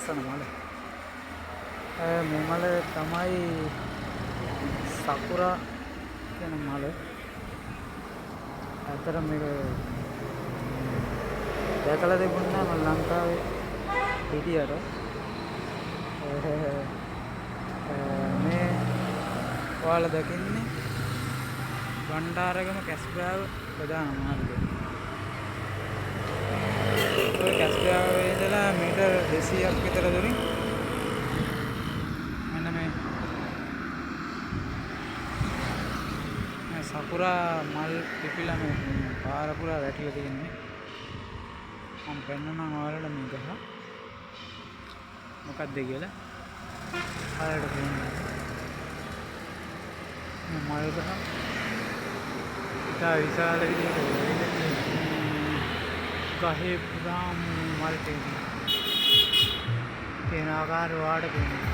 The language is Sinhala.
ලස්සන මල. මේ මල තමයි සකුරා කියන මල. අතර මේක දැකලා තිබුණා මම ලංකාවේ හිටියට. මේ ඔයාලා දකින්නේ බණ්ඩාරගම කැස්බෑව ප්‍රධාන මාර්ගය. ඔය කැස්බෑවේ ඉඳලා මීටර් 200ක් විතර දුරින් මෙන්න මේ සකුරා මල් පිපිලා මේ පාර පුරා වැටිලා තියෙන්නේ. මම පෙන්නනම් ඔයාලට මේ ගහ මොකක්ද කියලා. ඔයාලට පේන්නේ මේ මල් ගහ ඉතා විශාල විදිහට ගහේ පුරාම මල් තියෙන ආකාරය ඔයාලට පේනවා.